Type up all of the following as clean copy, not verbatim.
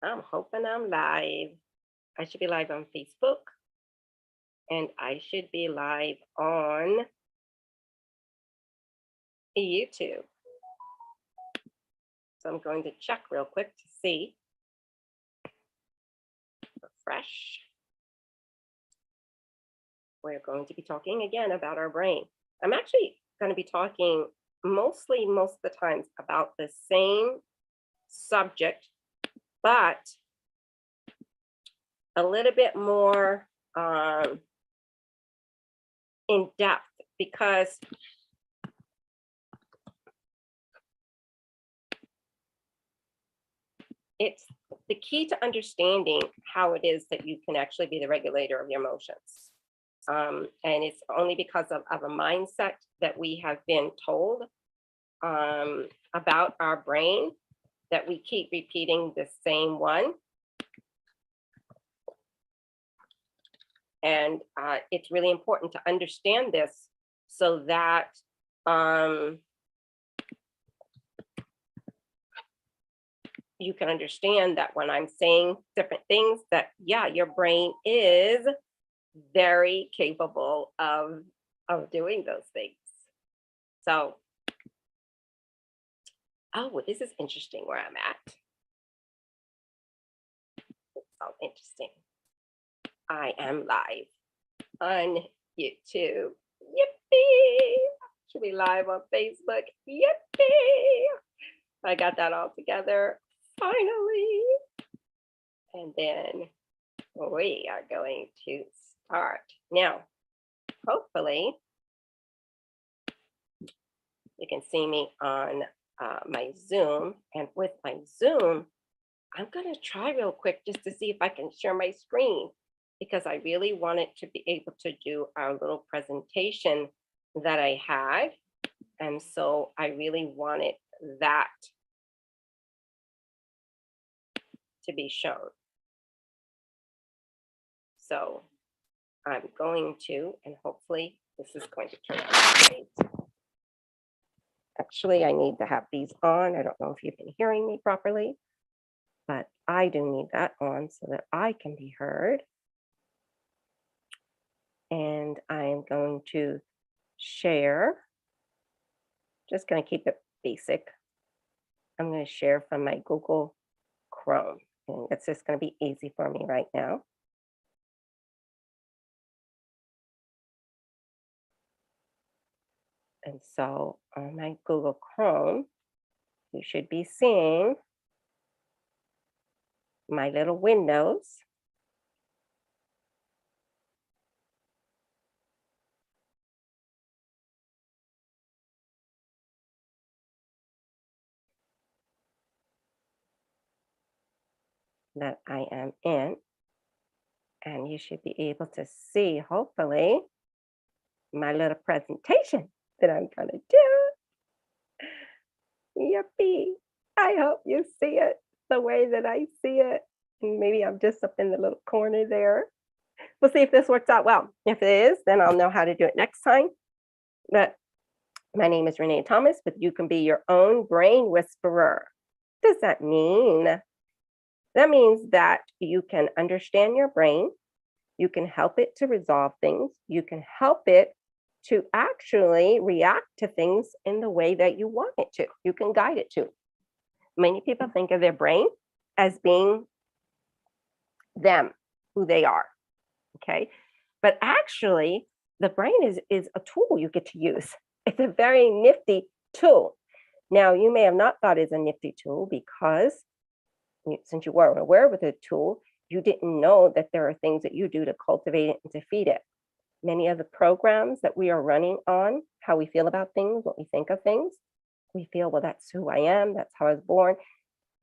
I'm hoping I'm live. I should be live on Facebook and I should be live on YouTube. So I'm going to check real quick to see. Refresh. We're going to be talking again about our brain. I'm actually going to be talking most of the times about the same subject, but a little bit more in depth, because it's the key to understanding how it is that you can actually be the regulator of your emotions. And it's only because of a mindset that we have been told about our brain that we keep repeating the same one. And it's really important to understand this so that you can understand that when I'm saying different things, that yeah, your brain is very capable of doing those things. So, oh, this is interesting where I'm at. It's so interesting. I am live on YouTube. Yippee! Should be live on Facebook. Yippee! I got that all together finally. And then we are going to start. Now, hopefully, you can see me on my Zoom. And with my Zoom, I'm going to try real quick just to see if I can share my screen, because I really wanted to be able to do our little presentation that I had. And so I really wanted that to be shown. So I'm going to, and hopefully this is going to turn out great. Actually, I need to have these on. I don't know if you've been hearing me properly, but I do need that on so that I can be heard. And I am going to share, just going to keep it basic. I'm going to share from my Google Chrome, and it's just going to be easy for me right now. And so on my Google Chrome, you should be seeing my little windows. That I am in. And you should be able to see, hopefully, my little presentation that I'm going to do. Yippee. I hope you see it the way that I see it. And maybe I'm just up in the little corner there. We'll see if this works out well. If it is, then I'll know how to do it next time. But my name is Renee Thomas, but you can be your own brain whisperer. What does that mean? That means that you can understand your brain. You can help it to resolve things. You can help it to actually react to things in the way that you want it to. You can guide it to. Many people think of their brain as being them, who they are, okay? But actually, the brain is a tool you get to use. It's a very nifty tool. Now, you may have not thought it's a nifty tool because since you weren't aware of the tool, you didn't know that there are things that you do to cultivate it and to feed it. Many of the programs that we are running on how we feel about things, what we think of things, we feel, well, that's who I am, that's how I was born.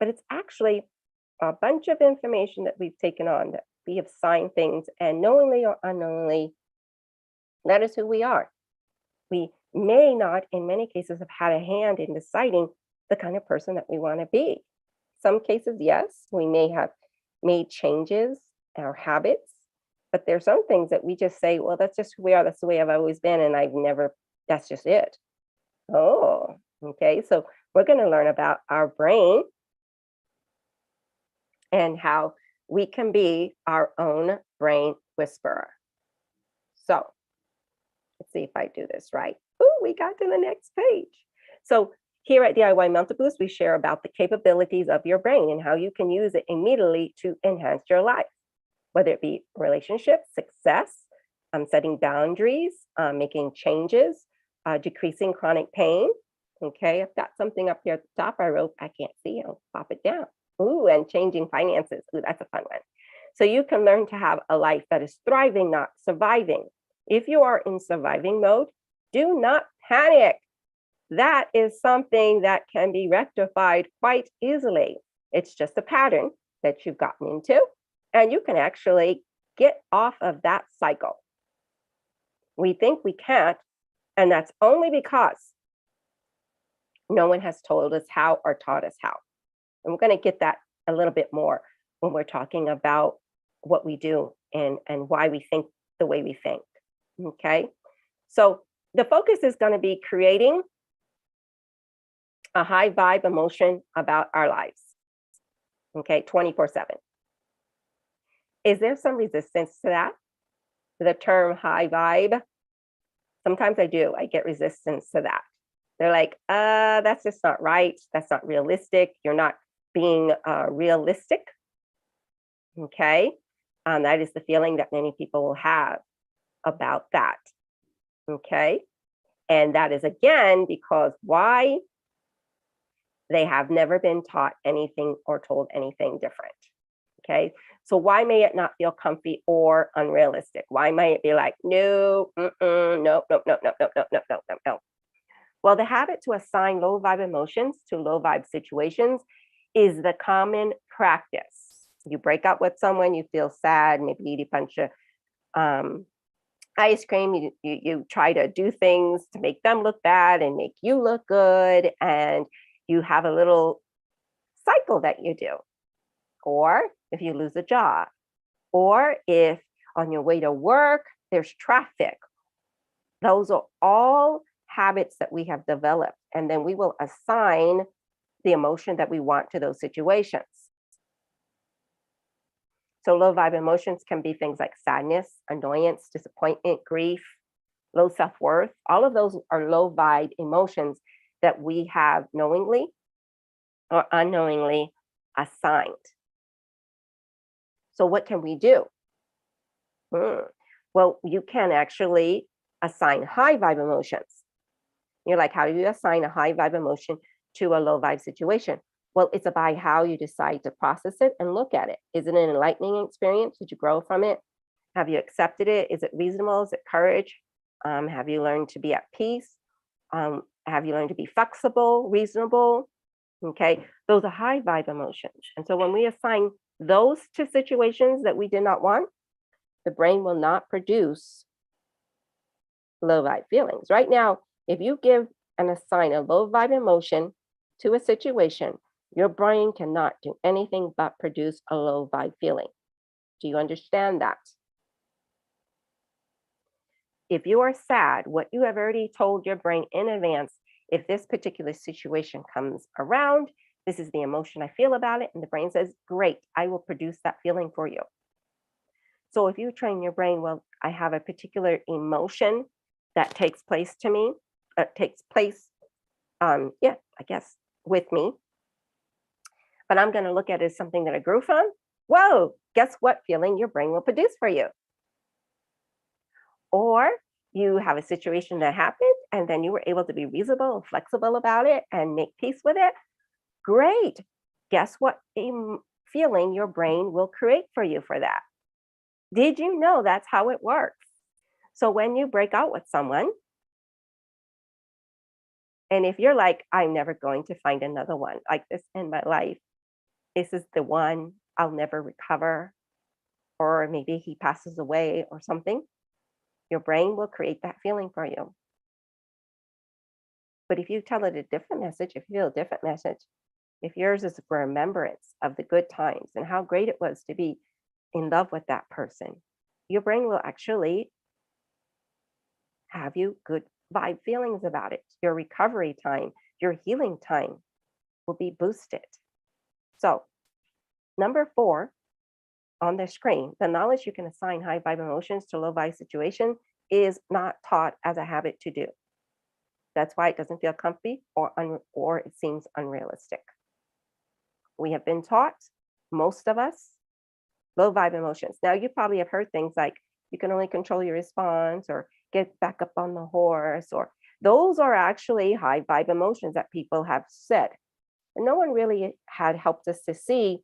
But it's actually a bunch of information that we've taken on, that we have signed things, and knowingly or unknowingly, that is who we are. We may not, in many cases, have had a hand in deciding the kind of person that we want to be. Some cases, yes, we may have made changes in our habits, but there's some things that we just say, well, that's just who we are. That's the way I've always been. And I've never, that's just it. Oh, okay. So we're going to learn about our brain and how we can be our own brain whisperer. So let's see if I do this right. Ooh, we got to the next page. So here at DIY Mental Boost, we share about the capabilities of your brain and how you can use it immediately to enhance your life, whether it be relationships, success, setting boundaries, making changes, decreasing chronic pain. Okay, I've got something up here at the top I wrote. I can't see. I'll pop it down. Ooh, and changing finances. Ooh, that's a fun one. So you can learn to have a life that is thriving, not surviving. If you are in surviving mode, do not panic. That is something that can be rectified quite easily. It's just a pattern that you've gotten into, and you can actually get off of that cycle. We think we can't, and that's only because no one has told us how or taught us how. And we're going to get that a little bit more when we're talking about what we do and why we think the way we think. Okay. So the focus is going to be creating a high vibe emotion about our lives. Okay. 24/7. Is there some resistance to that? The term high vibe? Sometimes I do. I get resistance to that. They're like, that's just not right. That's not realistic. You're not being realistic. Okay. That is the feeling that many people will have about that. Okay. And that is again because why? They have never been taught anything or told anything different. Okay. So why may it not feel comfy or unrealistic? Why may it be like, no, no, no, no, no, no, no, no, no, no, no, no. Well, the habit to assign low vibe emotions to low vibe situations is the common practice. You break up with someone, you feel sad, maybe eat a bunch of ice cream. You try to do things to make them look bad and make you look good. And you have a little cycle that you do. Or if you lose a job, or if on your way to work, there's traffic. Those are all habits that we have developed. And then we will assign the emotion that we want to those situations. So low vibe emotions can be things like sadness, annoyance, disappointment, grief, low self-worth. All of those are low vibe emotions that we have knowingly or unknowingly assigned. So what can we do? Well, you can actually assign high vibe emotions. You're like, how do you assign a high vibe emotion to a low vibe situation? Well, it's about how you decide to process it and look at it. Is it an enlightening experience? Did you grow from it? Have you accepted it? Is it reasonable? Is it courage? Have you learned to be at peace? Have you learned to be flexible, reasonable? Okay, those are high vibe emotions. And so when we assign those to situations that we did not want, the brain will not produce low vibe feelings. Right now, if you give and assign a low vibe emotion to a situation, your brain cannot do anything but produce a low vibe feeling. Do you understand that? If you are sad, what you have already told your brain in advance, if this particular situation comes around, this is the emotion I feel about it. And the brain says, great, I will produce that feeling for you. So if you train your brain, well, I have a particular emotion that takes place to me, with me, but I'm going to look at it as something that I grew from. Whoa, guess what feeling your brain will produce for you? Or you have a situation that happened and then you were able to be reasonable and flexible about it and make peace with it. Great. Guess what feeling your brain will create for you for that? Did you know that's how it works? So when you break out with someone, and if you're like, I'm never going to find another one like this in my life, this is the one, I'll never recover, or maybe he passes away or something, your brain will create that feeling for you. But if you tell it a different message, if you feel a different message, if yours is a remembrance of the good times and how great it was to be in love with that person, your brain will actually have you good vibe feelings about it. Your recovery time, your healing time will be boosted. So Number 4 on the screen, the knowledge you can assign high vibe emotions to low vibe situation is not taught as a habit to do. That's why it doesn't feel comfy or it seems unrealistic. We have been taught, most of us, low vibe emotions. Now, you probably have heard things like you can only control your response or get back up on the horse, or those are actually high vibe emotions that people have said. And no one really had helped us to see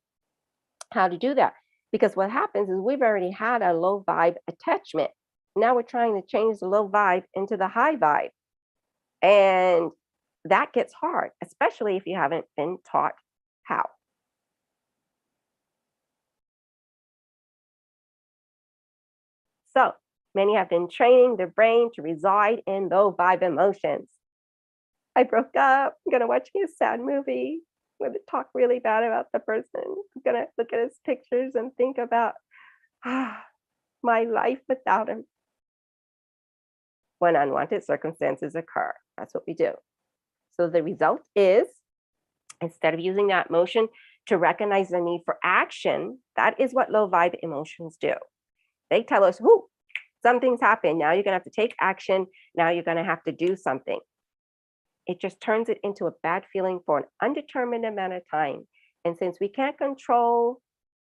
how to do that. Because what happens is we've already had a low vibe attachment. Now we're trying to change the low vibe into the high vibe. And that gets hard, especially if you haven't been taught how. So many have been training their brain to reside in low vibe emotions. I broke up. I'm going to watch me a sad movie. I'm going to talk really bad about the person. I'm going to look at his pictures and think about my life without him. When unwanted circumstances occur, that's what we do. So the result is, instead of using that emotion to recognize the need for action, that is what low vibe emotions do. They tell us, whoo, something's happened. Now you're going to have to take action. Now you're going to have to do something. It just turns it into a bad feeling for an undetermined amount of time. And since we can't control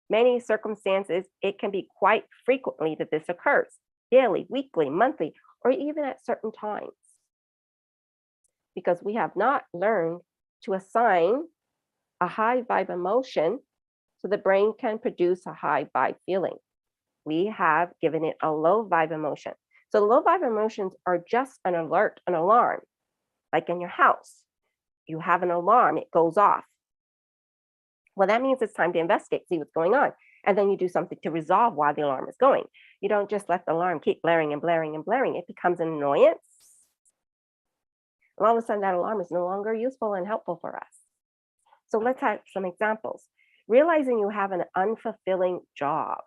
many circumstances, it can be quite frequently that this occurs, daily, weekly, monthly, or even at certain times. Because we have not learned to assign a high vibe emotion so the brain can produce a high vibe feeling. We have given it a low vibe emotion. So low vibe emotions are just an alert, an alarm. Like in your house, you have an alarm, it goes off. Well, that means it's time to investigate, see what's going on. And then you do something to resolve why the alarm is going. You don't just let the alarm keep blaring and blaring and blaring. It becomes an annoyance. And all of a sudden, that alarm is no longer useful and helpful for us. So let's have some examples. Realizing you have an unfulfilling job.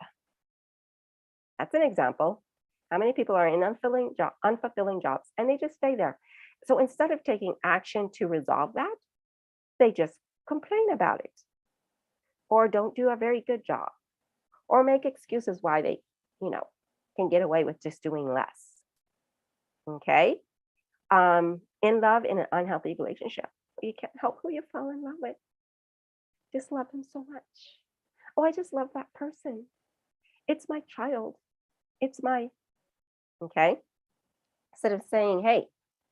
That's an example. How many people are in unfulfilling jobs and they just stay there? So instead of taking action to resolve that, they just complain about it or don't do a very good job or make excuses why they, can get away with just doing less. Okay. In love, in an unhealthy relationship, you can't help who you fall in love with. Just love them so much. Oh, I just love that person. It's my child. It's my, okay. Instead of saying, hey,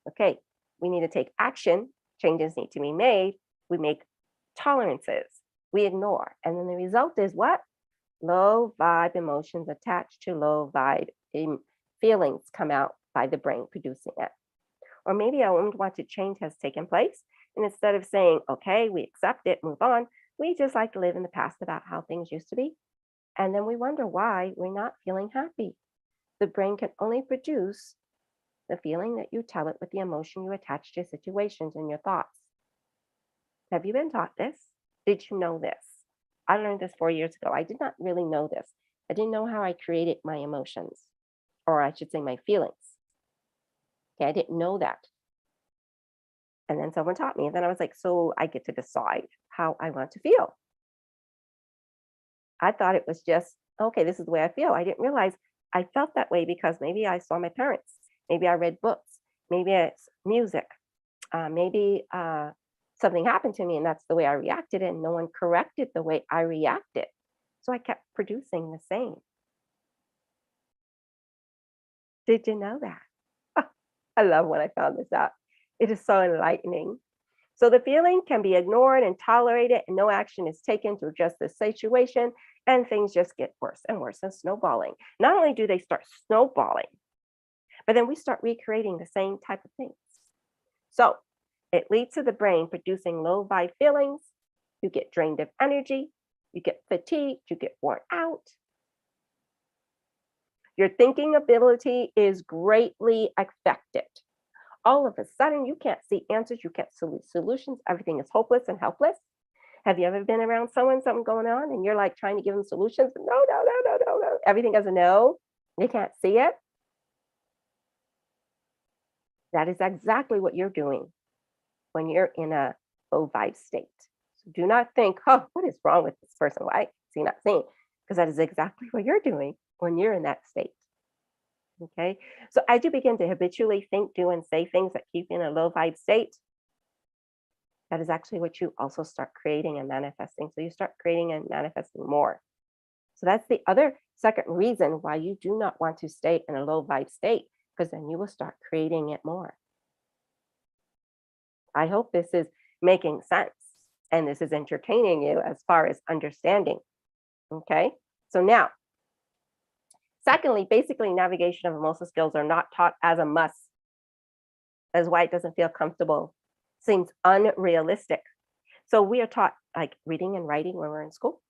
okay, we need to take action, changes need to be made, we make tolerances, we ignore. And then the result is what? Low vibe emotions attached to low vibe feelings come out by the brain producing it. Or maybe a unwanted change has taken place. And instead of saying, okay, we accept it, move on, we just like to live in the past about how things used to be. And then we wonder why we're not feeling happy. The brain can only produce the feeling that you tell it with the emotion you attach to situations and your thoughts. Have you been taught this? Did you know this? I learned this 4 years ago. I did not really know this. I didn't know how I created my emotions, or I should say my feelings. Okay, I didn't know that. And then someone taught me, and then I was like, so I get to decide how I want to feel. I thought it was just, okay, this is the way I feel. I didn't realize I felt that way because maybe I saw my parents. Maybe I read books. Maybe it's music. Maybe something happened to me and that's the way I reacted, and no one corrected the way I reacted. So I kept producing the same. Did you know that? I love when I found this out. It is so enlightening. So the feeling can be ignored and tolerated, and no action is taken to address the situation, and things just get worse and worse and snowballing. Not only do they start snowballing, but then we start recreating the same type of things. So it leads to the brain producing low vibe feelings. You get drained of energy, you get fatigued, you get worn out. Your thinking ability is greatly affected. All of a sudden, you can't see answers, you can't see solutions. Everything is hopeless and helpless. Have you ever been around something going on, and you're like trying to give them solutions? No, no, no, no, no, no. Everything is a no. They can't see it. That is exactly what you're doing when you're in a low vibe state. So do not think, oh, what is wrong with this person? Why see, not seen, because that is exactly what you're doing when you're in that state. Okay. So as you begin to habitually think, do, and say things that keep you in a low vibe state, that is actually what you also start creating and manifesting. So you start creating and manifesting more. So that's the other second reason why you do not want to stay in a low vibe state, because then you will start creating it more. I hope this is making sense and this is entertaining you as far as understanding. Okay. So now, secondly, basically, navigation of emotional skills are not taught as a must. That's why it doesn't feel comfortable, seems unrealistic. So we are taught like reading and writing when we're in school.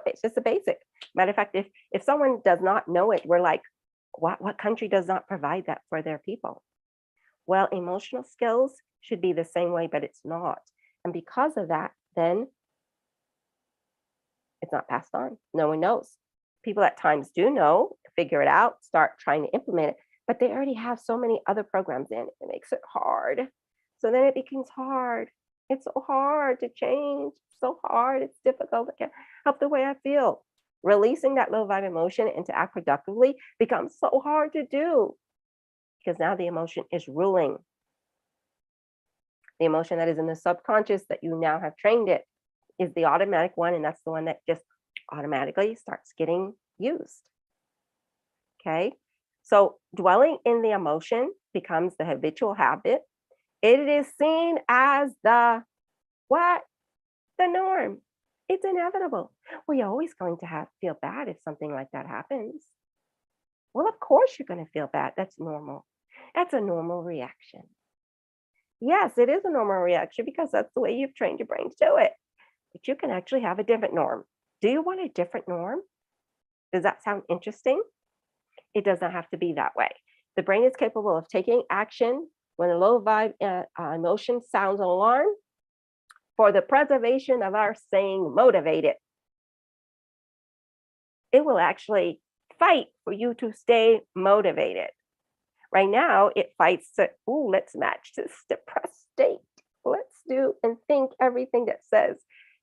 It's just a basic. Matter of fact, if someone does not know it, we're like, what country does not provide that for their people? Well, emotional skills should be the same way, but it's not. And because of that, then it's not passed on. No one knows. People at times do know, figure it out, start trying to implement it, but they already have so many other programs in. It makes it hard. So then it becomes hard. It's so hard to change. So hard. It's difficult. I can't help the way I feel. Releasing that low vibe emotion and to act productively becomes so hard to do because now the emotion is ruling. The emotion that is in the subconscious that you now have trained it is the automatic one, and that's the one that just automatically starts getting used. Okay. So dwelling in the emotion becomes the habitual habit. It is seen as the what? The norm. It's inevitable. Well, you're always going to feel bad if something like that happens. Well, of course you're going to feel bad. That's normal. That's a normal reaction. Yes, it is a normal reaction because that's the way you've trained your brain to do it. But you can actually have a different norm. Do you want a different norm? Does that sound interesting? It doesn't have to be that way. The brain is capable of taking action when a low vibe emotion sounds an alarm for the preservation of our staying motivated. It will actually fight for you to stay motivated. Right now, it fights to, ooh, let's match this depressed state. Let's do and think everything that says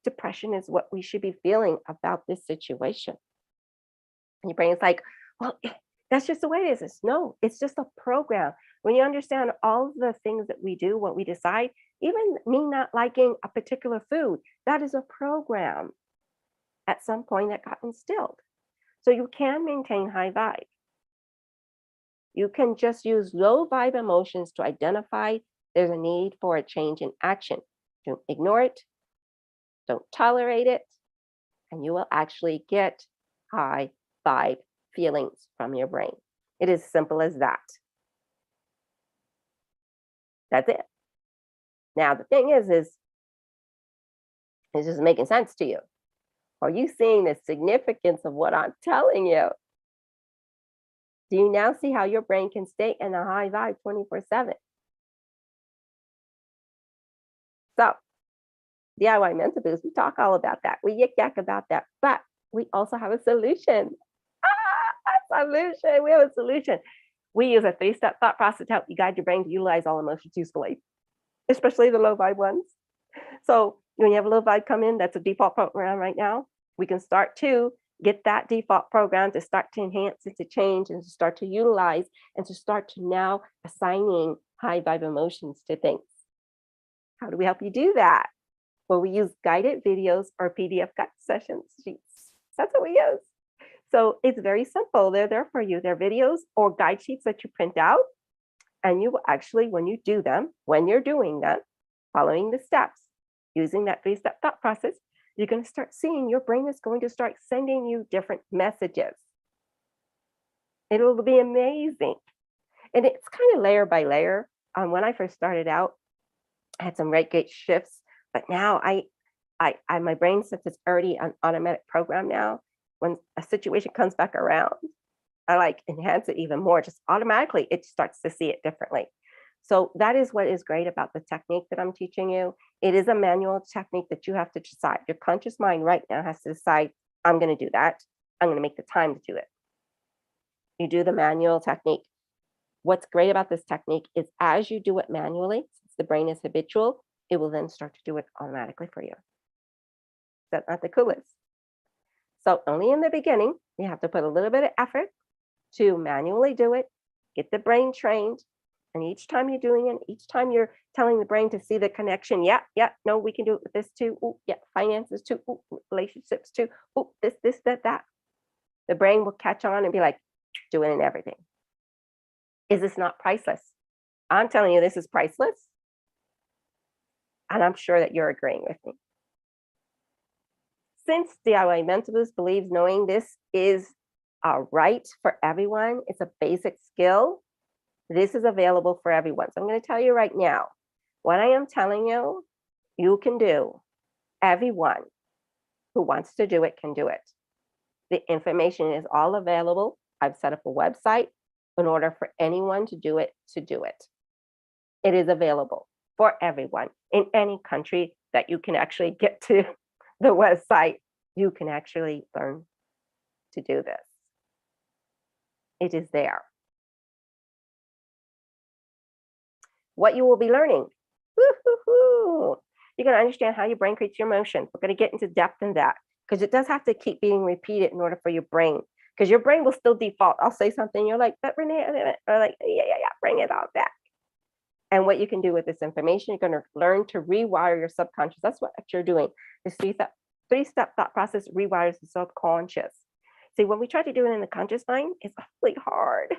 depression is what we should be feeling about this situation. And your brain is like, well, that's just the way it is. No, it's just a program. When you understand all of the things that we do, what we decide, even me not liking a particular food, that is a program at some point that got instilled. So you can maintain high vibe. You can just use low vibe emotions to identify there's a need for a change in action. Don't ignore it. Don't tolerate it. And you will actually get high vibe feelings from your brain. It is simple as that. That's it. Now, the thing is this making sense to you? Are you seeing the significance of what I'm telling you? Do you now see how your brain can stay in a high vibe 24/7? So, DIY mental boost, we talk all about that. We yik yak about that, but we also have a solution. A solution. We have a solution. We use a 3-step thought process to help you guide your brain to utilize all emotions usefully, especially the low vibe ones. So when you have a low vibe come in, that's a default program right now. We can start to get that default program to start to enhance it, to change, and to start to utilize, and to start to now assigning high vibe emotions to things. How do we help you do that? Well, we use guided videos or PDF guide sessions sheets. That's what we use. So it's very simple. They're there for you. They're videos or guide sheets that you print out. And you will actually, when you do them, when you're doing them, following the steps, using that 3-step thought process, you're going to start seeing your brain is going to start sending you different messages. It will be amazing. And it's kind of layer by layer. When I first started out, I had some rate gate shifts, but now my brain, since it's already an automatic program now, when a situation comes back around, I like enhance it even more. Just automatically, it starts to see it differently. So that is what is great about the technique that I'm teaching you. It is a manual technique that you have to decide. Your conscious mind right now has to decide, I'm going to do that. I'm going to make the time to do it. You do the manual technique. What's great about this technique is as you do it manually, since the brain is habitual, it will then start to do it automatically for you. Is that not the coolest? So only in the beginning, you have to put a little bit of effort to manually do it, get the brain trained. And each time you're doing it, each time you're telling the brain to see the connection, yeah, yeah, no, we can do it with this too. Ooh, yeah, finances too. Ooh, relationships too. Ooh, this, that, that. The brain will catch on and be like, doing it in everything. Is this not priceless? I'm telling you, this is priceless. And I'm sure that you're agreeing with me. Since DIY Mental Boost believes knowing this is a right for everyone, it's a basic skill. This is available for everyone. So I'm going to tell you right now, what I am telling you, you can do. Everyone who wants to do it can do it. The information is all available. I've set up a website in order for anyone to do it. It is available for everyone in any country that you can actually get to the website. You can actually learn to do this. It is there. What you will be learning. Woo-hoo-hoo. You're going to understand how your brain creates your emotions. We're going to get into depth in that because it does have to keep being repeated in order for your brain. Because your brain will still default. I'll say something, you're like, but Renee, or like, yeah, bring it all back. And what you can do with this information, you're going to learn to rewire your subconscious. That's what you're doing. This three-step thought process rewires the subconscious. See, when we try to do it in the conscious mind, it's really hard.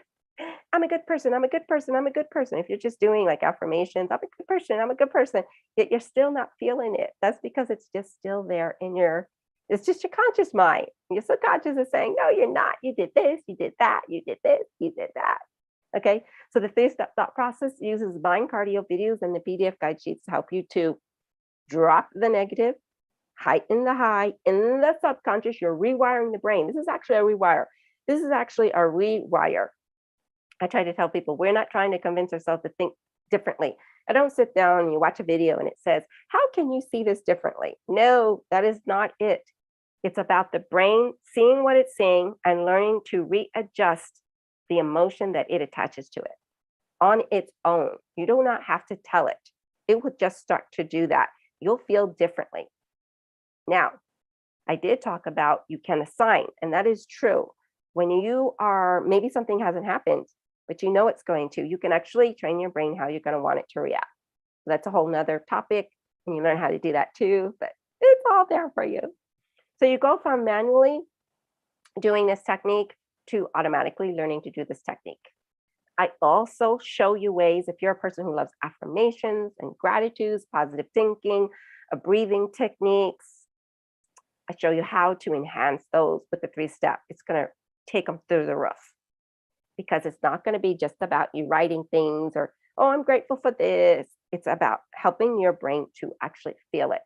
I'm a good person. I'm a good person. I'm a good person. If you're just doing like affirmations, I'm a good person. I'm a good person. Yet you're still not feeling it. That's because it's just still there in it's just your conscious mind. Your subconscious is saying, no, you're not. You did this, you did that, you did this, you did that. Okay. So the three-step thought process uses mind cardio videos and the PDF guide sheets to help you to drop the negative, heighten the high in the subconscious. You're rewiring the brain. This is actually a rewire. This is actually a rewire. I try to tell people we're not trying to convince ourselves to think differently. I don't sit down and you watch a video and it says, how can you see this differently? No, that is not it. It's about the brain seeing what it's seeing and learning to readjust the emotion that it attaches to it on its own. You do not have to tell it. It will just start to do that. You'll feel differently. Now, I did talk about you can assign, and that is true. When you are, maybe something hasn't happened, but you know it's going to, you can actually train your brain how you're going to want it to react. So that's a whole nother topic, and you learn how to do that too, but it's all there for you. So you go from manually doing this technique to automatically learning to do this technique. I also show you ways, if you're a person who loves affirmations and gratitudes, positive thinking, breathing techniques, I show you how to enhance those with the 3-step. It's going to take them through the roof because it's not going to be just about you writing things or, oh, I'm grateful for this. It's about helping your brain to actually feel it.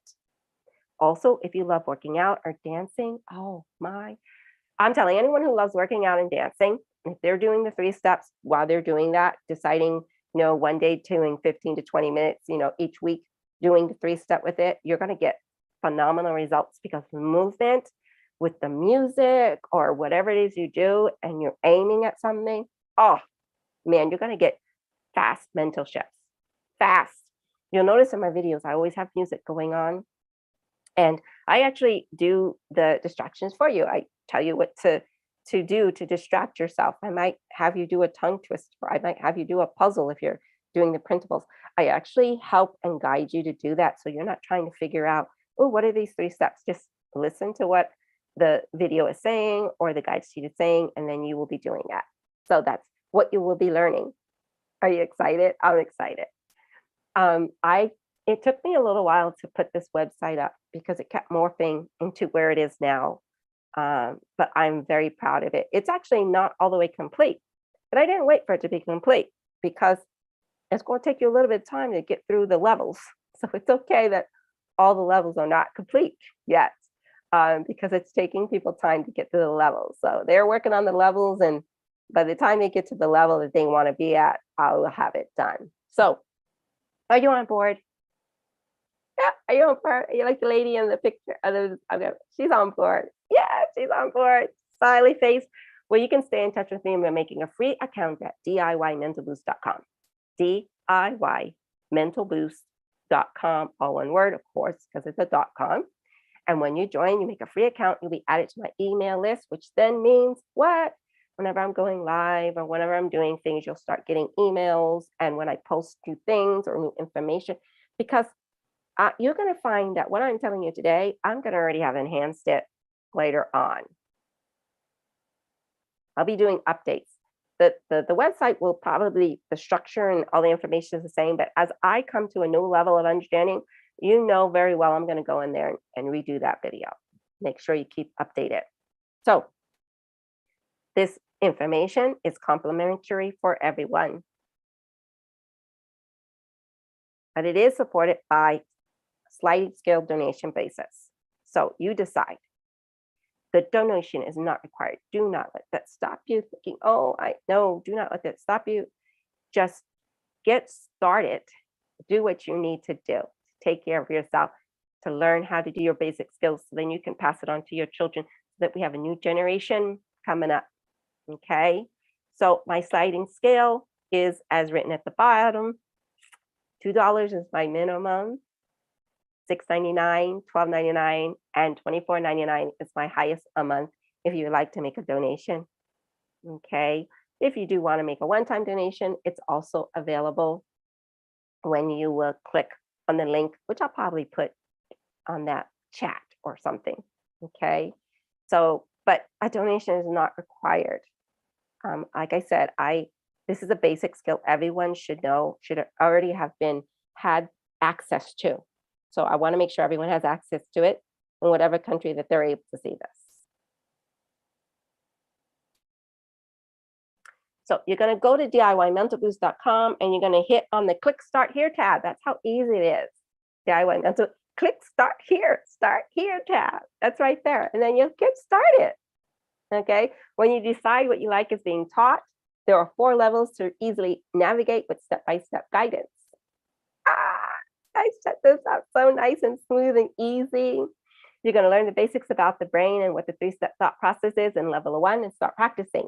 Also, if you love working out or dancing, I'm telling anyone who loves working out and dancing, if they're doing the 3 steps while they're doing that, deciding, one day doing 15 to 20 minutes, each week, doing the 3-step with it, you're going to get phenomenal results because movement with the music or whatever it is you do and you're aiming at something, oh man, you're going to get fast mental shifts. Fast. You'll notice in my videos, I always have music going on. And I actually do the distractions for you. I tell you what to do to distract yourself. I might have you do a tongue twist, or I might have you do a puzzle if you're doing the printables. I actually help and guide you to do that. So you're not trying to figure out, oh, what are these 3 steps? Just listen to what the video is saying or the guide sheet is saying, and then you will be doing that. So that's what you will be learning. Are you excited? I'm excited. It took me a little while to put this website up because it kept morphing into where it is now. But I'm very proud of it. It's actually not all the way complete, but I didn't wait for it to be complete because it's going to take you a little bit of time to get through the levels. So it's okay that all the levels are not complete yet because it's taking people time to get to the levels. So they're working on the levels, and by the time they get to the level that they want to be at, I'll have it done. So are you on board? Yeah, are you on board? Are you like the lady in the picture? She's on board. Yeah, she's on board. Smiley face. Well, you can stay in touch with me by making a free account at DIYmentalboost.com. DIYmentalboost.com, all one word, of course, because it's a .com. And when you join, you make a free account, you'll be added to my email list, which then means what? Whenever I'm going live or whenever I'm doing things, you'll start getting emails. And when I post new things or new information, because you're going to find that what I'm telling you today, I'm going to already have enhanced it later on. I'll be doing updates. The website will probably, the structure and all the information is the same, but as I come to a new level of understanding, you know very well I'm going to go in there and redo that video. Make sure you keep updated. So this information is complimentary for everyone, but it is supported by sliding scale donation basis. So you decide. The donation is not required. Do not let that stop you thinking, oh, no, do not let that stop you. Just get started. Do what you need to do to take care of yourself, to learn how to do your basic skills so then you can pass it on to your children so that we have a new generation coming up. Okay. So my sliding scale is as written at the bottom. $2 is my minimum. $6.99, $12.99, and $24.99 is my highest a month if you would like to make a donation. Okay. If you do want to make a one-time donation, it's also available when you will click on the link, which I'll probably put on that chat or something. Okay. So, but a donation is not required. Like I said, this is a basic skill everyone should know, should already have had access to. So I want to make sure everyone has access to it in whatever country that they're able to see this. So you're going to go to DIYmentalboost.com and you're going to hit on the click start here tab. That's how easy it is. DIY Mental, click start here tab. That's right there. And then you'll get started. Okay. When you decide what you like is being taught, there are 4 levels to easily navigate with step-by-step guidance. I set this up so nice and smooth and easy. You're going to learn the basics about the brain and what the 3-step thought process is in level 1 and start practicing.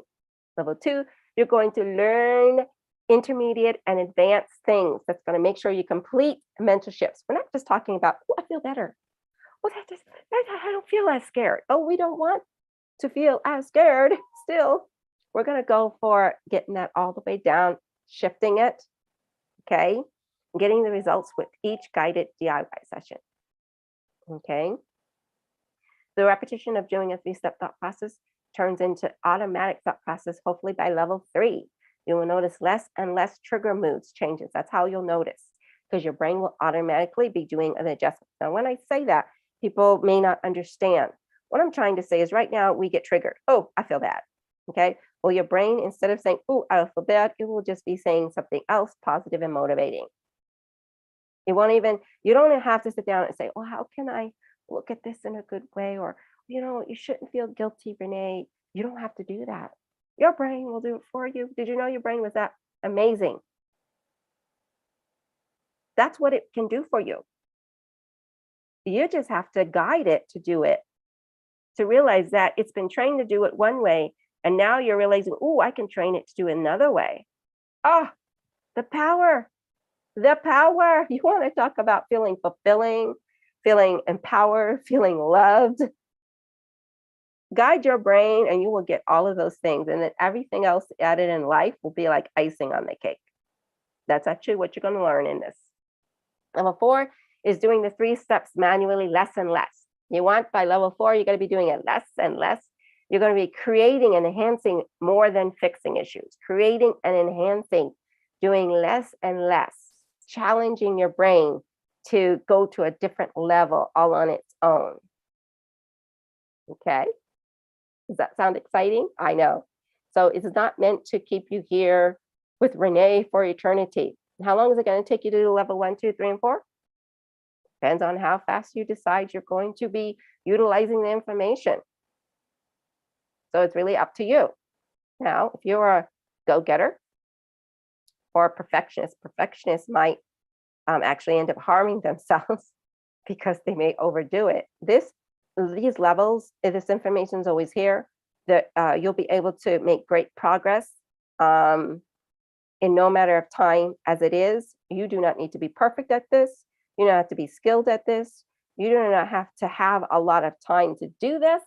Level 2, you're going to learn intermediate and advanced things that's going to make sure you complete mental shifts. We're not just talking about, oh, I feel better. Oh, I don't feel as scared. Oh, we don't want to feel as scared still. We're going to go for getting that all the way down, shifting it, okay? Getting the results with each guided DIY session, okay? The repetition of doing a 3-step thought process turns into automatic thought process, hopefully by level 3. You will notice less and less trigger moods changes. That's how you'll notice, because your brain will automatically be doing an adjustment. Now, when I say that, people may not understand. What I'm trying to say is right now we get triggered. Oh, I feel bad, okay? Well, your brain, instead of saying, oh, I feel bad, it will just be saying something else positive and motivating. You don't have to sit down and say, oh, how can I look at this in a good way? Or, you shouldn't feel guilty, Renee. You don't have to do that. Your brain will do it for you. Did you know your brain was that amazing? That's what it can do for you. You just have to guide it to do it, to realize that it's been trained to do it one way. And now you're realizing, oh, I can train it to do another way. Oh, the power. The power. You want to talk about feeling fulfilling, feeling empowered, feeling loved. Guide your brain and you will get all of those things. And then everything else added in life will be like icing on the cake. That's actually what you're going to learn in this. Level 4 is doing the 3 steps manually, less and less. You want by level 4, you're going to be doing it less and less. You're going to be creating and enhancing more than fixing issues, creating and enhancing, doing less and less, challenging your brain to go to a different level all on its own. Okay. Does that sound exciting? I know. So it's not meant to keep you here with Renee for eternity. How long is it going to take you to do level 1, 2, 3, and 4? Depends on how fast you decide you're going to be utilizing the information. So it's really up to you. Now, if you're a go-getter or a perfectionist, perfectionists might actually end up harming themselves because they may overdo it. These levels, if this information is always here, that you'll be able to make great progress in no matter of time as it is. You do not need to be perfect at this. You don't have to be skilled at this. You do not have to have a lot of time to do this.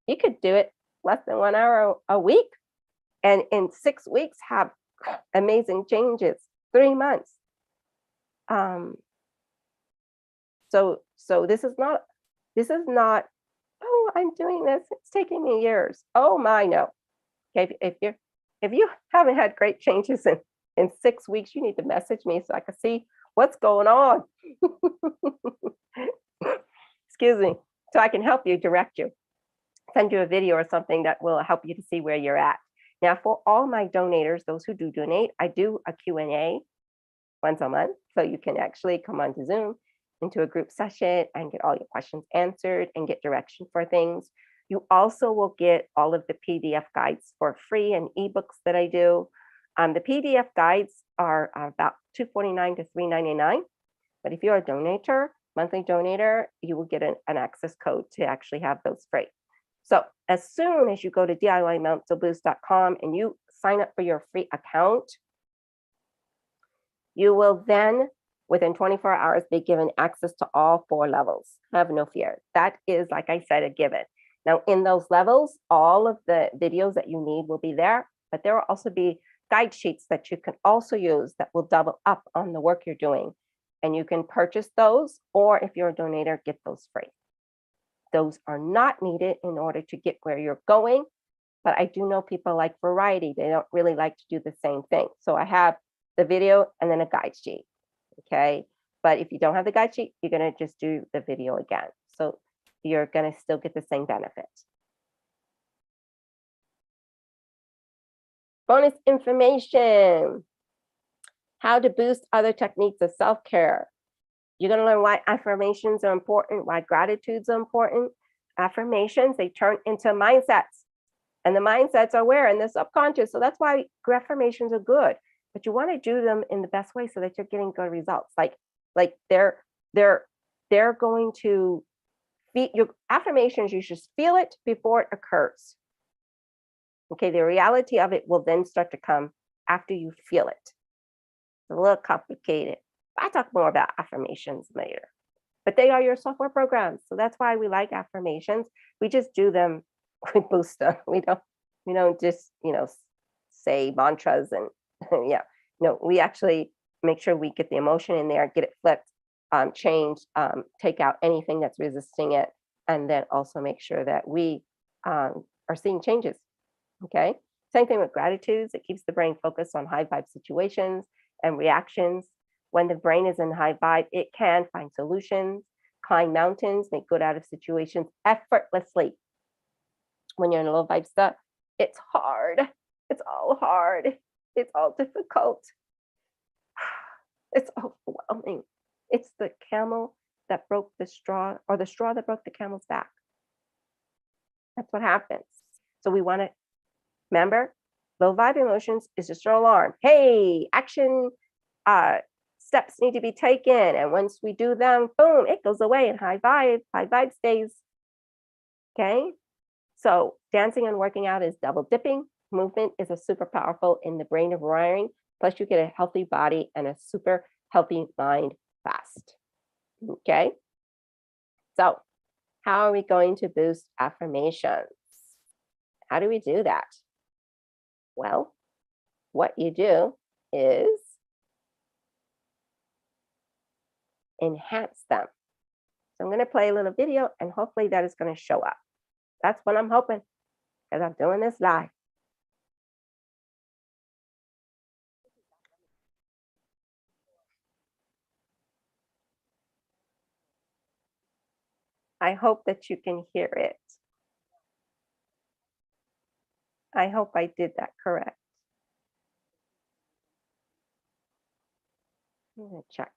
You could do it less than 1 hour a week, and in 6 weeks have amazing changes. 3 months. Um, so this is not, oh, I'm doing this. It's taking me years. Oh my, no. Okay, if you haven't had great changes in 6 weeks, you need to message me so I can see what's going on. Excuse me. So I can help you, direct you, send you a video or something that will help you to see where you're at. Now, for all my donators, those who do donate, I do a Q&A once a month. So you can actually come onto Zoom into a group session and get all your questions answered and get direction for things. You also will get all of the PDF guides for free and ebooks that I do. The PDF guides are about $249 to $399. But if you're a donator, monthly donator, you will get an access code to actually have those free. So as soon as you go to DIYmentalboost.com and you sign up for your free account, you will then, within 24 hours, be given access to all 4 levels. Have no fear. That is, like I said, a given. Now, in those levels, all of the videos that you need will be there, but there will also be guide sheets that you can also use that will double up on the work you're doing. And you can purchase those, or if you're a donator, get those free. Those are not needed in order to get where you're going, but I do know people like variety. They don't really like to do the same thing. So I have the video and then a guide sheet, okay? But if you don't have the guide sheet, you're gonna just do the video again. So you're gonna still get the same benefit. Bonus information. How to boost other techniques of self-care. You're going to learn why affirmations are important, why gratitudes are important. Affirmations, they turn into mindsets. And the mindsets are where? In the subconscious. So that's why affirmations are good. But you want to do them in the best way so that you're getting good results. Like they're going to feed your affirmations, you should feel it before it occurs. Okay, the reality of it will then start to come after you feel it. It's a little complicated. I'll talk more about affirmations later, but they are your software programs. So that's why we like affirmations. We just do them, we boost them. We don't just, say mantras and yeah, no, we actually make sure we get the emotion in there, get it flipped, change, take out anything that's resisting it, and then also make sure that we are seeing changes. Okay. Same thing with gratitudes. It keeps the brain focused on high vibe situations and reactions. When the brain is in high vibe, it can find solutions, climb mountains, make good out of situations effortlessly. When you're in a low vibe stuff, it's hard. It's all hard. It's all difficult. It's overwhelming. It's the camel that broke the straw, or the straw that broke the camel's back. That's what happens. So we want to remember, low vibe emotions is just an alarm. Hey, action steps need to be taken. And once we do them, boom, it goes away in high vibe stays. Okay. So dancing and working out is double dipping. Movement is a super powerful in the brain of wiring. Plus you get a healthy body and a super healthy mind fast. Okay. So how are we going to boost affirmations? How do we do that? Well, what you do is enhance them. So I'm going to play a little video and hopefully that is going to show up. That's what I'm hoping, because I'm doing this live. I hope that you can hear it. I hope I did that correct. I'm going to check.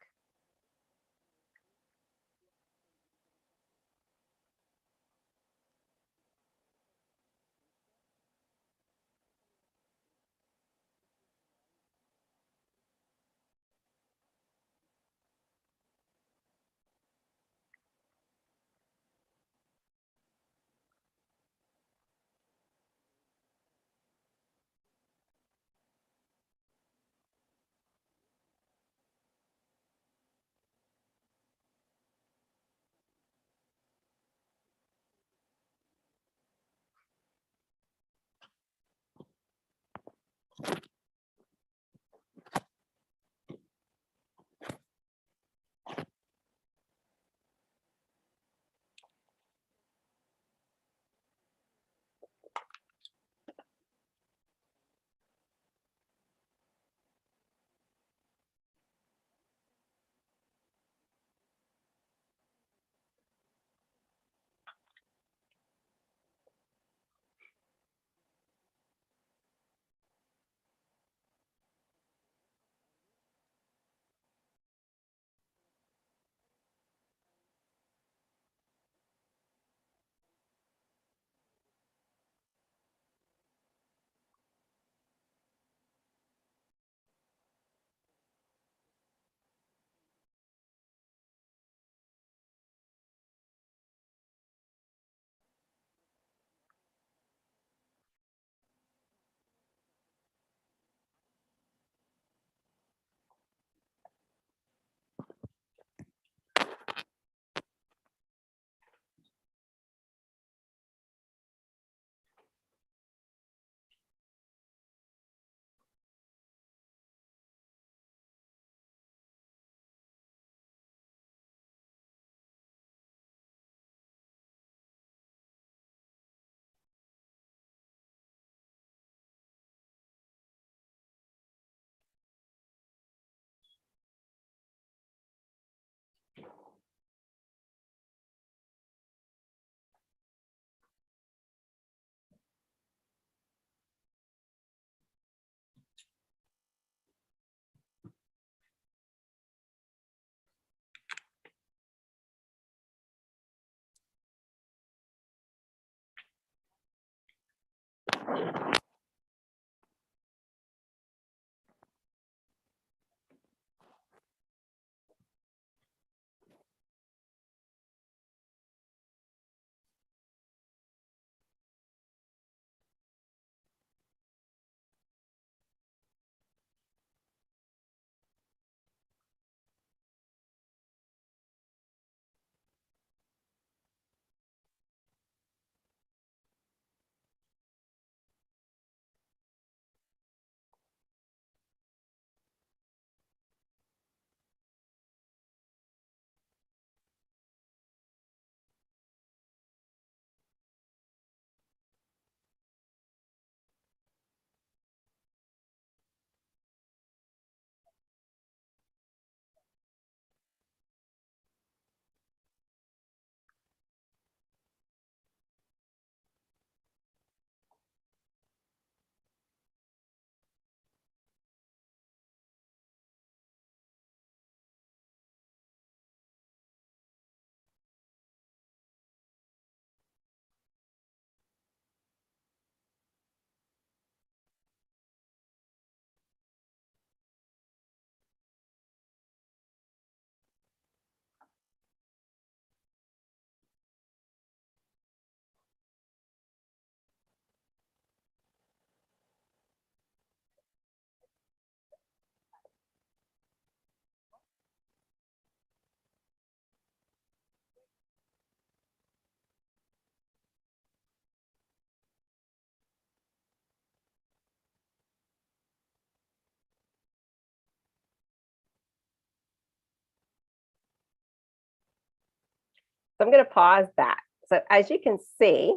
So I'm going to pause that. So as you can see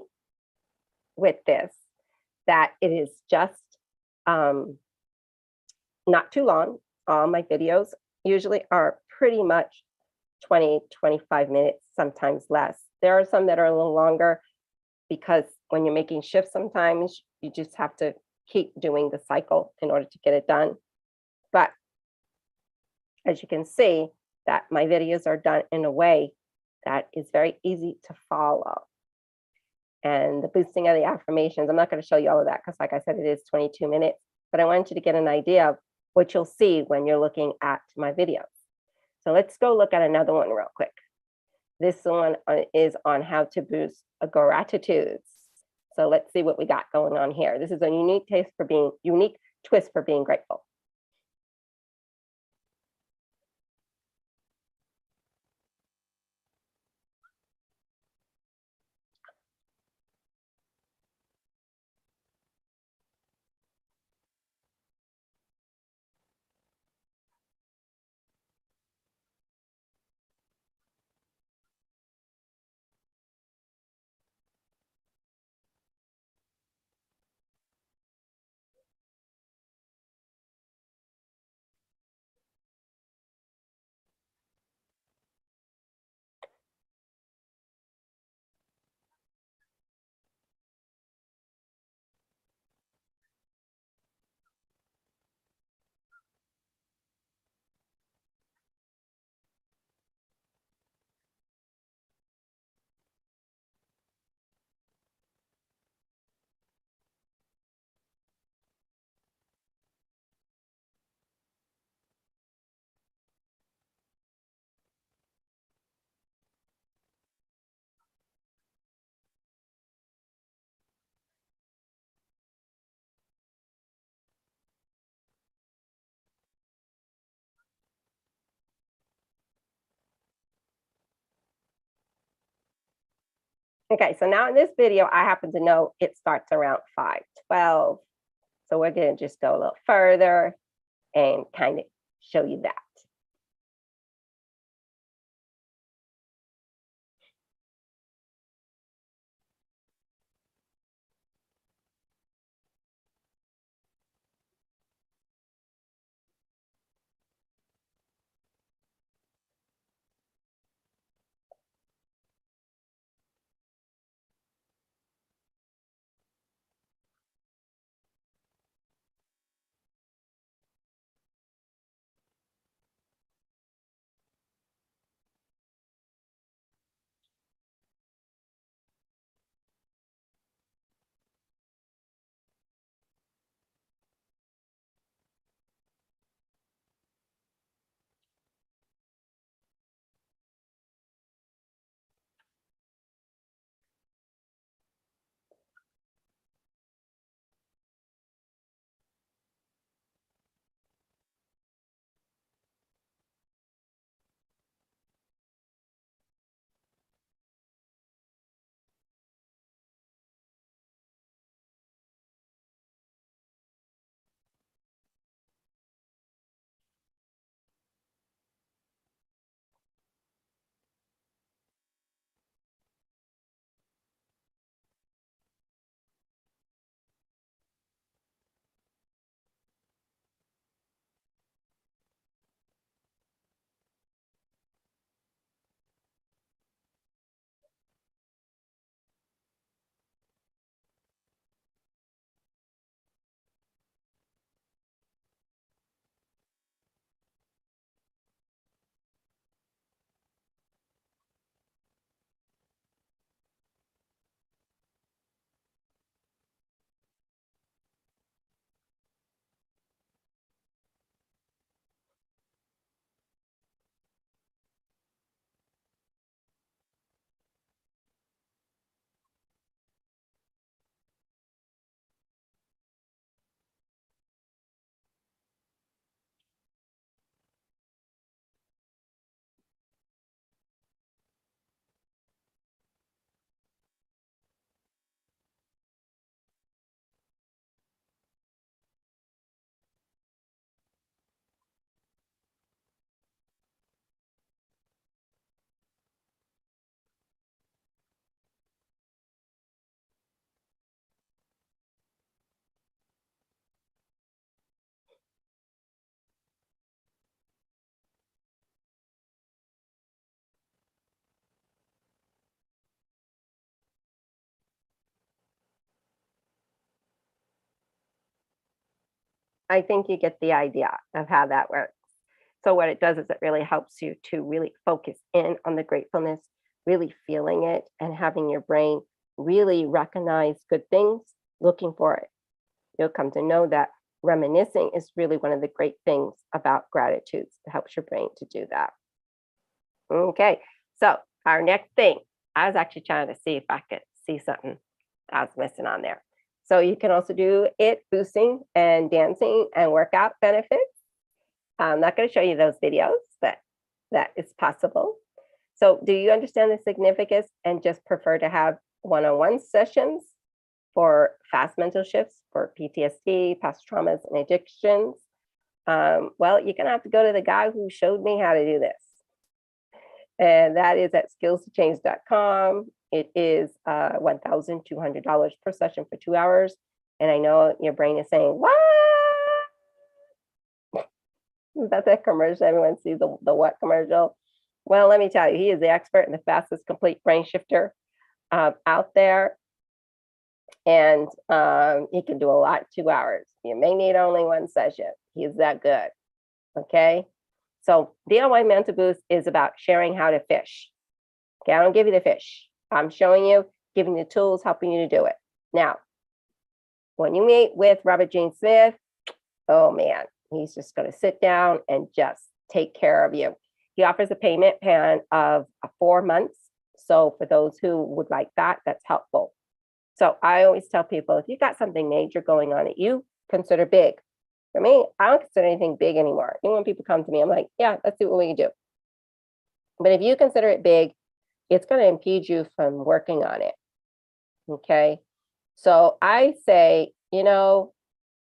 with this, that it is just not too long. All my videos usually are pretty much 20, 25 minutes, sometimes less. There are some that are a little longer because when you're making shifts, sometimes you just have to keep doing the cycle in order to get it done. But as you can see, that my videos are done in a way that is very easy to follow. And the boosting of the affirmations, I'm not going to show you all of that because, like I said, it is 22 minutes, but I want you to get an idea of what you'll see when you're looking at my videos. So let's go look at another one real quick. This one is on how to boost gratitudes. So let's see what we got going on here. This is a unique twist for being grateful. Okay, so now in this video, I happen to know it starts around 5:12. So we're going to just go a little further and kind of show you that. I think you get the idea of how that works. So what it does is it really helps you to really focus in on the gratefulness, really feeling it and having your brain really recognize good things, looking for it. You'll come to know that reminiscing is really one of the great things about gratitude. It helps your brain to do that. Okay, so our next thing, I was actually trying to see if I could see something I was missing on there. So you can also do it boosting and dancing and workout benefits. I'm not going to show you those videos, but that is possible. So do you understand the significance and just prefer to have one-on-one sessions for fast mental shifts for PTSD, past traumas, and addictions? Well, you're going to have to go to the guy who showed me how to do this. And that is at skillstochange.com. It is $1,200 per session for 2 hours. And I know your brain is saying, what? That's that commercial. Everyone sees the what commercial. Well, let me tell you, he is the expert and the fastest complete brain shifter out there. And he can do a lot in 2 hours. You may need only one session. He's that good. Okay. So DIY Mental Boost is about sharing how to fish. Okay, I don't give you the fish. I'm showing you, giving you the tools, helping you to do it. Now, when you meet with Robert Gene Smith, oh man, he's just going to sit down and just take care of you. He offers a payment plan of 4 months. So for those who would like that, that's helpful. So I always tell people, if you got something major going on that you consider big, for me, I don't consider anything big anymore. Even when people come to me, I'm like, yeah, let's see what we can do. But if you consider it big, it's going to impede you from working on it. Okay. So I say,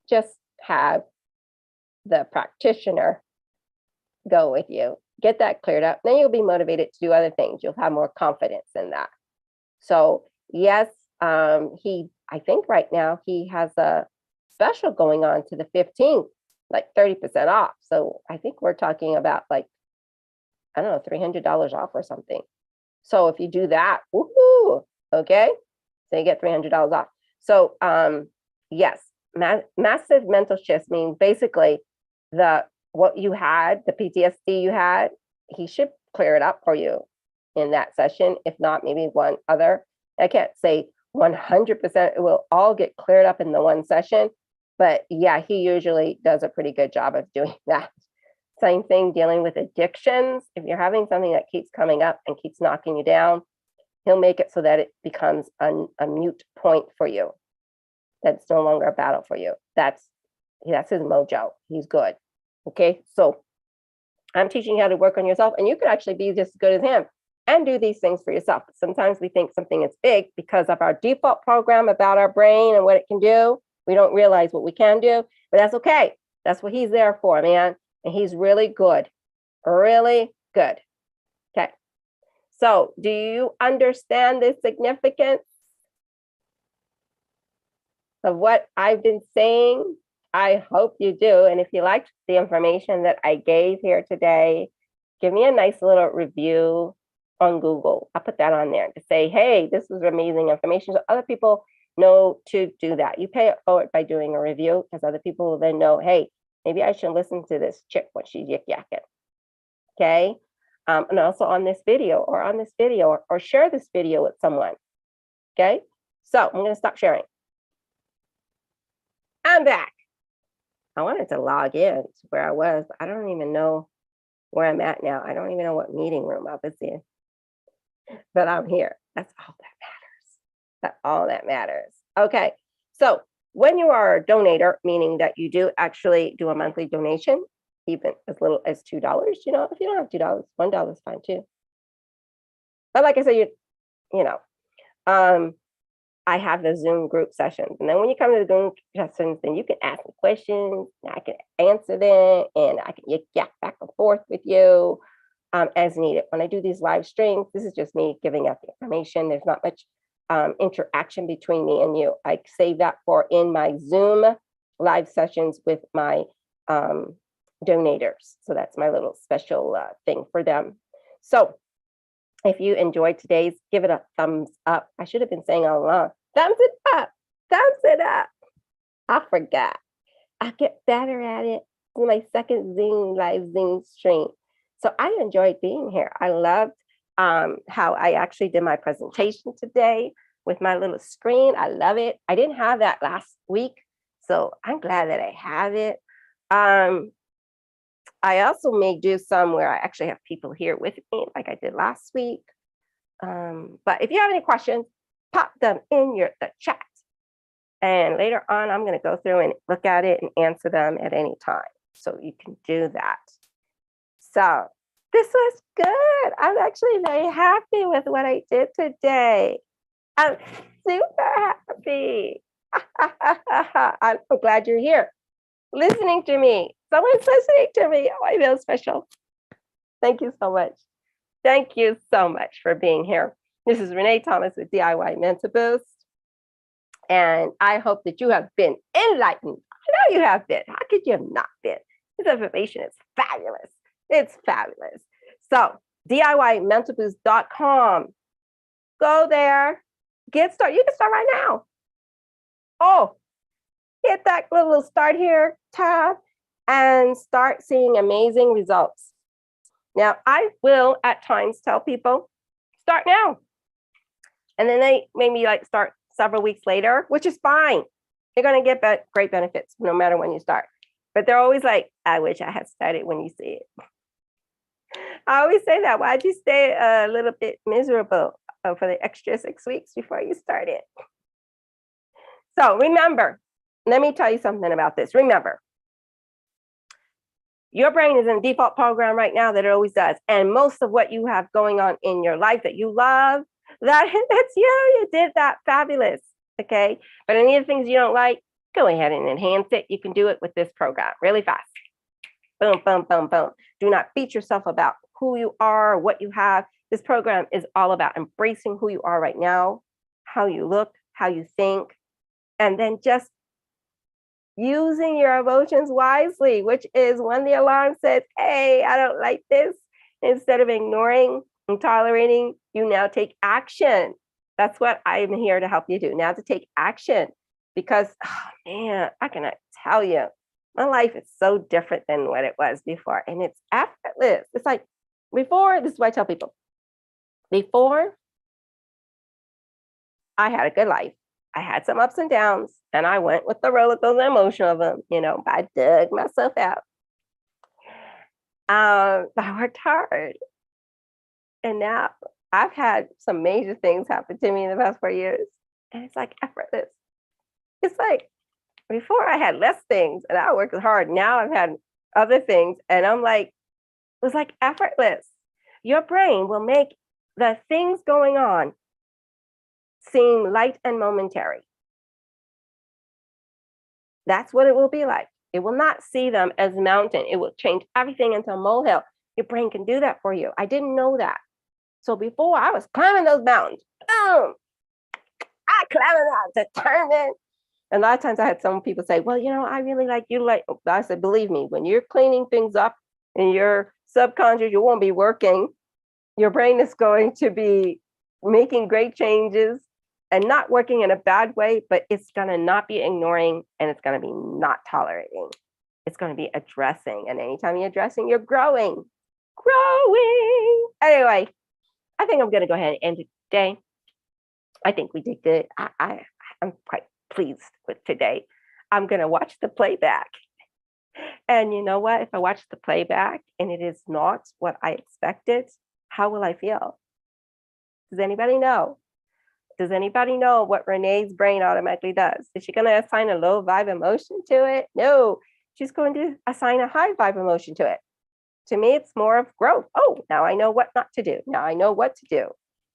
just have the practitioner go with you, get that cleared up. Then you'll be motivated to do other things. You'll have more confidence in that. So yes, I think right now he has a special going on to the 15th, like 30% off. So I think we're talking about like, I don't know, $300 off or something. So if you do that, woohoo, okay? So you get $300 off. So yes, massive mental shifts means basically what you had, the PTSD you had, he should clear it up for you in that session. If not, maybe one other. I can't say 100% it will all get cleared up in the one session, but yeah, he usually does a pretty good job of doing that. Same thing dealing with addictions. If you're having something that keeps coming up and keeps knocking you down, he'll make it so that it becomes a mute point for you. That's no longer a battle for you. That's his mojo. He's good. Okay, so I'm teaching you how to work on yourself, and you could actually be just as good as him and do these things for yourself. Sometimes we think something is big because of our default program about our brain and what it can do. We don't realize what we can do, but that's okay. That's what he's there for, man. And he's really good, really good. Okay. So do you understand the significance of what I've been saying? I hope you do. And if you liked the information that I gave here today, give me a nice little review on Google. I'll put that on there to say, hey, this was amazing information. So other people know to do that. You pay it forward by doing a review, because other people will then know, hey, maybe I should listen to this chick when she's yik-yakking. Okay. And also on this video or share this video with someone. Okay. So I'm going to stop sharing. I'm back. I wanted to log in to where I was, but I don't even know where I'm at now. I don't even know what meeting room I was in, but I'm here. That's all that matters. That's all that matters. Okay. So when you are a donator, meaning that you do actually do a monthly donation, even as little as $2, if you don't have $2, $1 is fine too. But like I said, I have the Zoom group sessions. And then when you come to the Zoom sessions, then you can ask me questions, and I can answer them, and I can yak back and forth with you as needed. When I do these live streams, this is just me giving out the information. There's not much interaction between me and you. I save that for in my Zoom live sessions with my donators. So that's my little special thing for them. So if you enjoyed today's, give it a thumbs up. I should have been saying all along, thumbs it up, thumbs it up. I forgot. I get better at it. This is my second live Zing stream. So I enjoyed being here. I loved how I actually did my presentation today with my little screen. I love it. I didn't have that last week, so I'm glad that I have it. I also may do some where I actually have people here with me, like I did last week. But if you have any questions, pop them in the chat. And later on, I'm going to go through and look at it and answer them at any time. So you can do that. So this was good. I'm actually very happy with what I did today. I'm super happy. I'm so glad you're here listening to me. Someone's listening to me. Oh, I feel special. Thank you so much. Thank you so much for being here. This is Renee Thomas with DIY Mental Boost. And I hope that you have been enlightened. I know you have been. How could you have not been? This information is fabulous. It's fabulous. So DIYmentalboost.com. Go there. Get started. You can start right now. Oh, hit that little start here tab and start seeing amazing results. Now, I will at times tell people, start now. And then they maybe like start several weeks later, which is fine. You're going to get great benefits no matter when you start. But they're always like, I wish I had started when you see it. I always say that. Why'd you stay a little bit miserable for the extra 6 weeks before you started? So remember, let me tell you something about this. Remember, your brain is in default program right now that it always does. And most of what you have going on in your life that you love, that's you. You did that. Fabulous. Okay. But any of the things you don't like, go ahead and enhance it. You can do it with this program really fast. Boom, boom, boom, boom. Do not beat yourself about who you are, what you have. This program is all about embracing who you are right now, how you look, how you think, and then just using your emotions wisely, which is when the alarm says, hey, I don't like this, instead of ignoring and tolerating, you now take action. That's what I'm here to help you do now, to take action. Because, oh man, I cannot tell you, my life is so different than what it was before. And it's effortless. It's like before, this is what I tell people. Before, I had a good life. I had some ups and downs, and I went with the roller coaster emotion of them. You know, I dug myself out. I worked hard. And now I've had some major things happen to me in the past 4 years. And it's like effortless. It's like before I had less things and I worked hard. Now I've had other things. And I'm like, it was like effortless. Your brain will make the things going on seem light and momentary. That's what it will be like. It will not see them as mountain. It will change everything into a molehill. Your brain can do that for you. I didn't know that. So before I was climbing those mountains, boom, I climbed out, determined. And a lot of times I had some people say, well, you know, I really like you. I said, believe me, when you're cleaning things up in your subconscious, you won't be working. Your brain is going to be making great changes and not working in a bad way, but it's going to not be ignoring and it's going to be not tolerating. It's going to be addressing. And anytime you're addressing, you're growing. Anyway, I think I'm going to go ahead and end it today. I think we did good. I'm quite pleased with today. I'm going to watch the playback. And you know what? If I watch the playback and it is not what I expected, how will I feel? Does anybody know? Does anybody know what Renee's brain automatically does? Is she going to assign a low vibe emotion to it? No, she's going to assign a high vibe emotion to it. To me, it's more of growth. Oh, now I know what not to do. Now I know what to do.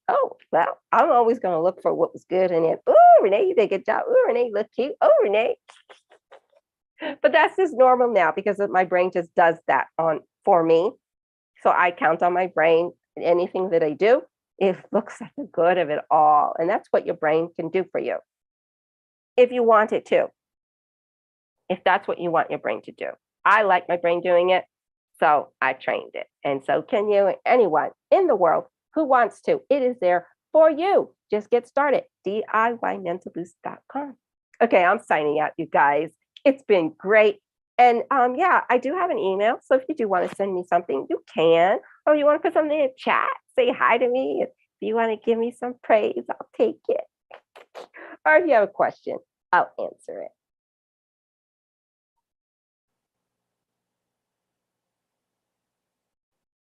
Oh, well, I'm always going to look for what was good. And then, oh, Renee, you did a good job. Oh, Renee, you look cute. Oh, Renee. But that's just normal now because my brain just does that for me. So I count on my brain. Anything that I do, it looks at the good of it all. And that's what your brain can do for you. If you want it to. If that's what you want your brain to do. I like my brain doing it. So I trained it. And so can you, anyone in the world who wants to, it is there for you. Just get started. DIYmentalboost.com. Okay, I'm signing out, you guys. It's been great. And yeah, I do have an email. So if you do want to send me something, you can. Or you want to put something in chat, say hi to me. If you want to give me some praise, I'll take it. Or if you have a question, I'll answer it.